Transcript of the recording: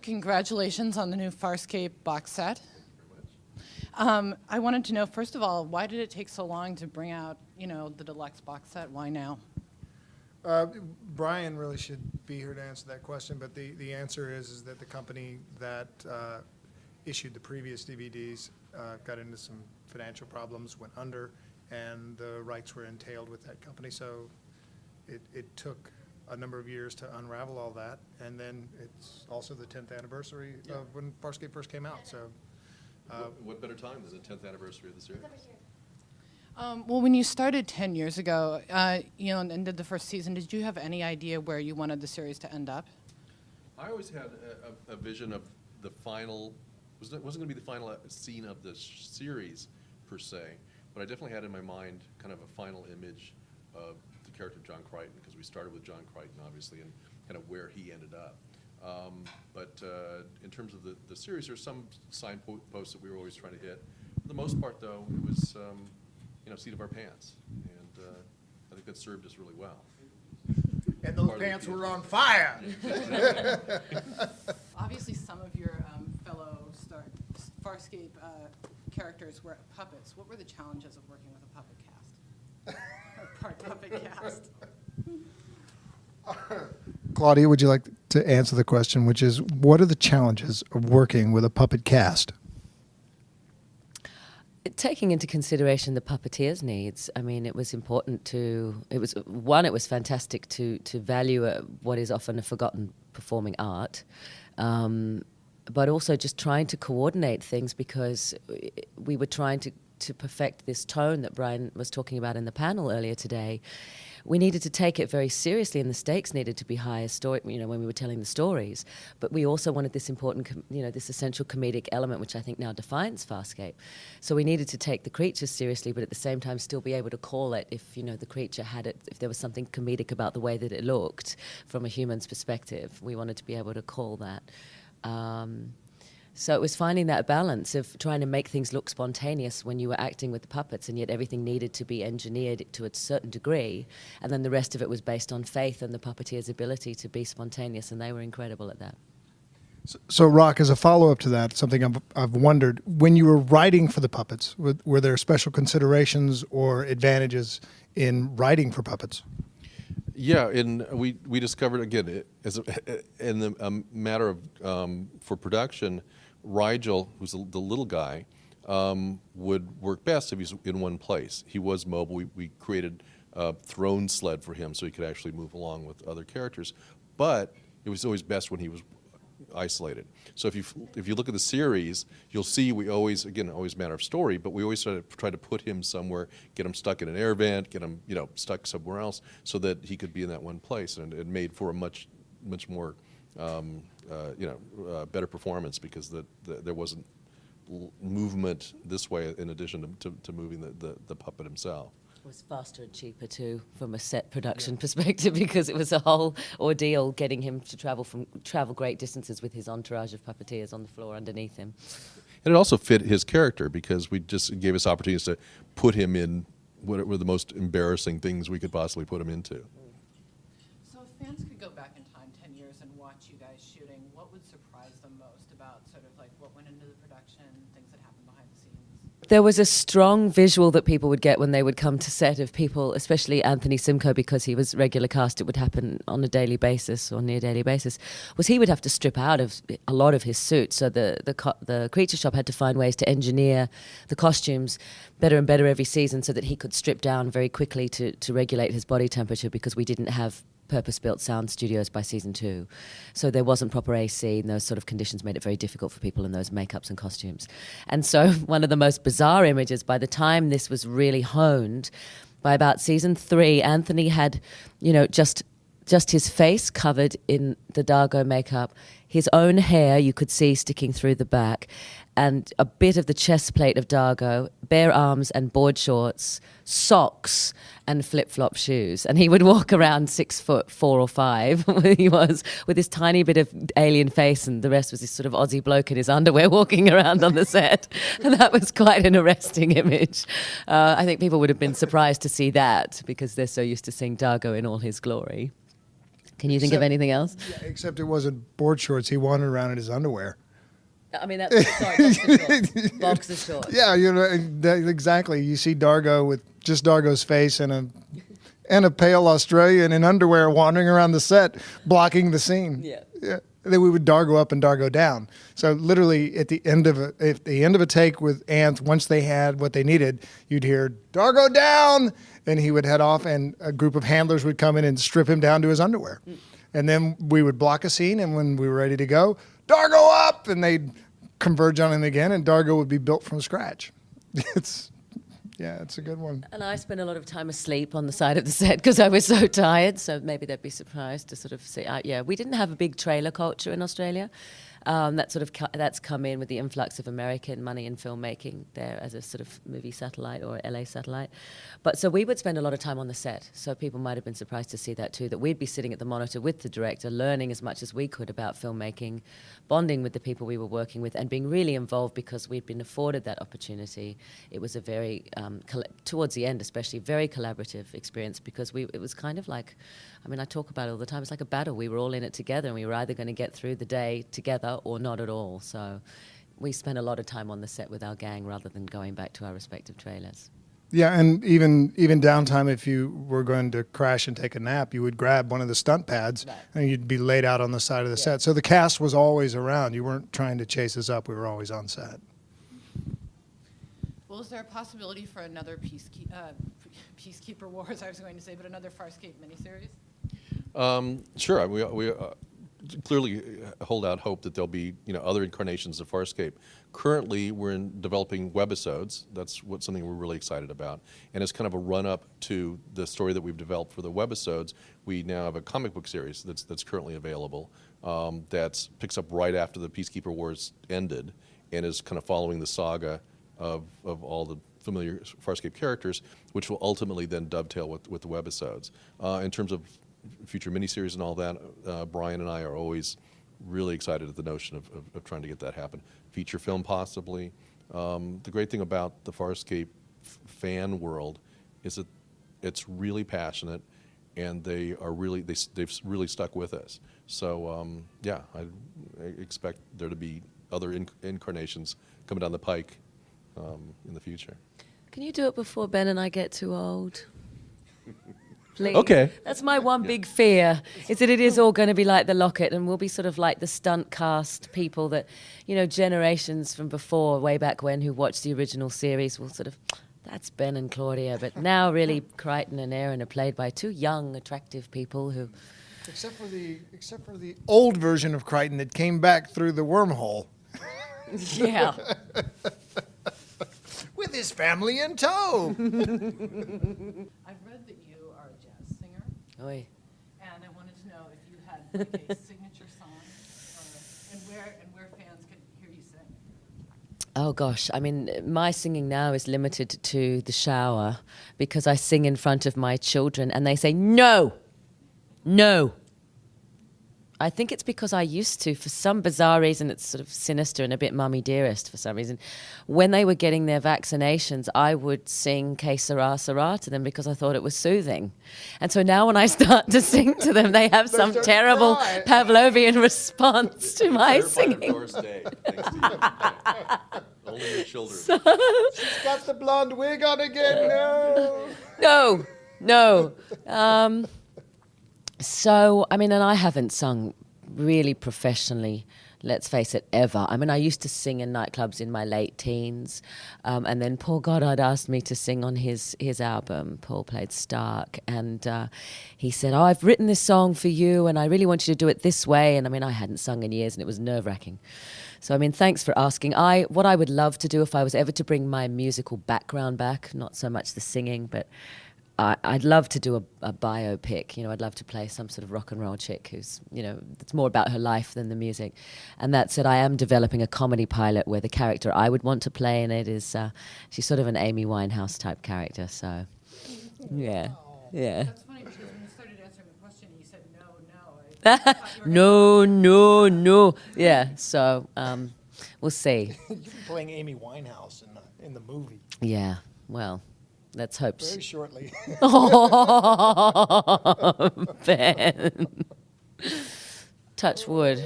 Congratulations on the new Farscape box set. I wanted to know, first of all, why did it take so long to bring out, the deluxe box set? Why now? Brian really should be here to answer that question, but the answer is that the company that issued the previous DVDs got into some financial problems, went under, and the rights were entailed with that company. So it took a number of years to unravel all that, and then it's also the 10th anniversary of when Farscape first came out. So, what better time than the 10th anniversary of the series? Well, when you started 10 years ago, and did the first season, did you have any idea where you wanted the series to end up? I always had a vision of the final. Wasn't going to be the final scene of the series per se, but I definitely had in my mind kind of a final image of the character of John Crichton, because we started with John Crichton, obviously, and kind of where he ended up. But in terms of the series, there's some signposts that we were always trying to hit. For the most part, though, it was seat of our pants, and I think that served us really well. And those pants were on fire. Obviously, some of your fellow Farscape characters were puppets. What were the challenges of working with a puppet cast? Or part puppet cast? Claudia, would you like to answer the question, which is, what are the challenges of working with a puppet cast? Taking into consideration the puppeteer's needs, I mean, it was important it was fantastic to value what is often a forgotten performing art, but also just trying to coordinate things, because we were trying to perfect this tone that Brian was talking about in the panel earlier today. We needed to take it very seriously, and the stakes needed to be high when we were telling the stories. But we also wanted this important, this essential comedic element, which I think now defines Farscape. So we needed to take the creatures seriously, but at the same time still be able to call it if, the creature had it, if there was something comedic about the way that it looked from a human's perspective. We wanted to be able to call that. So it was finding that balance of trying to make things look spontaneous when you were acting with the puppets, and yet everything needed to be engineered to a certain degree, and then the rest of it was based on faith and the puppeteer's ability to be spontaneous, and they were incredible at that. So Rock, as a follow-up to that, something I've wondered, when you were writing for the puppets, were there special considerations or advantages in writing for puppets? Yeah, and we discovered, again, in the matter of for production, Rigel, who's the little guy, would work best if he's in one place. He was mobile. We created a throne sled for him so he could actually move along with other characters. But it was always best when he was isolated. So if you look at the series, you'll see we always a matter of story, but we always try to put him somewhere, get him stuck in an air vent, get him stuck somewhere else, so that he could be in that one place, and it made for a much more better performance, because there wasn't movement this way in addition to moving the puppet himself. It was faster and cheaper too, from a set production perspective, because it was a whole ordeal getting him to travel great distances with his entourage of puppeteers on the floor underneath him. And it also fit his character, because we just gave us opportunities to put him in what were the most embarrassing things we could possibly put him into. So if fans could go back in time 10 years and watch you guys shooting, what would surprise them most about sort of like what went into the production, things that happened behind the scenes? There was a strong visual that people would get when they would come to set of people, especially Anthony Simcoe, because he was regular cast, it would happen on a daily basis or near daily basis, was he would have to strip out of a lot of his suit. So the creature shop had to find ways to engineer the costumes better and better every season, so that he could strip down very quickly to regulate his body temperature, because we didn't have purpose-built sound studios by season 2. So there wasn't proper AC, and those sort of conditions made it very difficult for people in those makeups and costumes. And so one of the most bizarre images, by the time this was really honed, by about season 3, Anthony had, just his face covered in the Dargo makeup, his own hair you could see sticking through the back, and a bit of the chest plate of Dargo, bare arms and board shorts, socks and flip-flop shoes. And he would walk around 6'4" or 5", he was, with this tiny bit of alien face, and the rest was this sort of Aussie bloke in his underwear walking around on the set. And that was quite an arresting image. I think people would have been surprised to see that, because they're so used to seeing Dargo in all his glory. Can you think of Except- anything else? Yeah, except it wasn't board shorts. He wandered around in his underwear. I mean, that's sorry, boxer shorts. Boxer shorts. Yeah, exactly. You see Dargo with just Dargo's face and a pale Australian in underwear wandering around the set, blocking the scene. Yeah. Yeah. Then we would Dargo up and Dargo down. So literally at the end of a take with Anth, once they had what they needed, you'd hear Dargo down, and he would head off, and a group of handlers would come in and strip him down to his underwear. And then we would block a scene, and when we were ready to go, Dargo up, and they'd converge on him again, and Dargo would be built from scratch. It's a good one. And I spent a lot of time asleep on the side of the set because I was so tired. So maybe they'd be surprised to sort of see. We didn't have a big trailer culture in Australia. That's come in with the influx of American money in filmmaking there as a sort of movie satellite or LA satellite. But so we would spend a lot of time on the set. So people might have been surprised to see that too, that we'd be sitting at the monitor with the director, learning as much as we could about filmmaking, bonding with the people we were working with, and being really involved because we'd been afforded that opportunity. It was a very, towards the end especially, very collaborative experience because it was kind of like, I mean, I talk about it all the time. It's like a battle. We were all in it together, and we were either going to get through the day together or not at all. So we spent a lot of time on the set with our gang rather than going back to our respective trailers. Yeah, and even downtime, if you were going to crash and take a nap, you would grab one of the stunt pads, Right. and you'd be laid out on the side of the set. So the cast was always around. You weren't trying to chase us up. We were always on set. Well, is there a possibility for another Peacekeeper Wars, I was going to say, but another Farscape miniseries? Sure. We clearly hold out hope that there'll be other incarnations of Farscape. Currently, we're developing webisodes. That's something we're really excited about. And as kind of a run-up to the story that we've developed for the webisodes, we now have a comic book series that's currently available that picks up right after the Peacekeeper Wars ended and is kind of following the saga of all the familiar Farscape characters, which will ultimately then dovetail with the webisodes. In terms of future miniseries and all that, Brian and I are always really excited at the notion of trying to get that happen. Feature film possibly. The great thing about the Farscape fan world is that it's really passionate, and they've really stuck with us. So I expect there to be other incarnations coming down the pike in the future. Can you do it before Ben and I get too old? Please. Okay. That's my one big fear, is that it is all going to be like The Locket, and we'll be sort of like the stunt cast people that, generations from before, way back when, who watched the original series will sort of, that's Ben and Claudia. But now really Crichton and Aaron are played by two young, attractive people who... Except for the old version of Crichton that came back through the wormhole. Yeah. With his family in tow. I've read that you are a jazz singer, Oy. and I wanted to know if you had like a signature song, and where fans could hear you sing. Oh gosh, I mean, my singing now is limited to the shower because I sing in front of my children and they say, no. I think it's because I used to, for some bizarre reason, it's sort of sinister and a bit mummy dearest for some reason. When they were getting their vaccinations, I would sing Que Sera Sera to them because I thought it was soothing. And so now when I start to sing to them, they have some start to terrible cry. Pavlovian response to my singing. Only your children. She's got the blonde wig on again. No. No. So, I mean, and I haven't sung really professionally, let's face it, ever. I mean, I used to sing in nightclubs in my late teens, and then Paul Goddard asked me to sing on his album. Paul played Stark, and he said, oh, I've written this song for you, and I really want you to do it this way. And I mean, I hadn't sung in years, and it was nerve-wracking. So, I mean, thanks for asking. What I would love to do if I was ever to bring my musical background back, not so much the singing, but I'd love to do a biopic. I'd love to play some sort of rock and roll chick who's, it's more about her life than the music. And that said, I am developing a comedy pilot where the character I would want to play in it is, she's sort of an Amy Winehouse type character. So, yeah. That's funny because when you started answering the question, you said no. I thought you were No. Yeah, so we'll see. You'll be playing Amy Winehouse in the movie Yeah, well, let's hope. very shortly. Oh, Ben. Touch wood.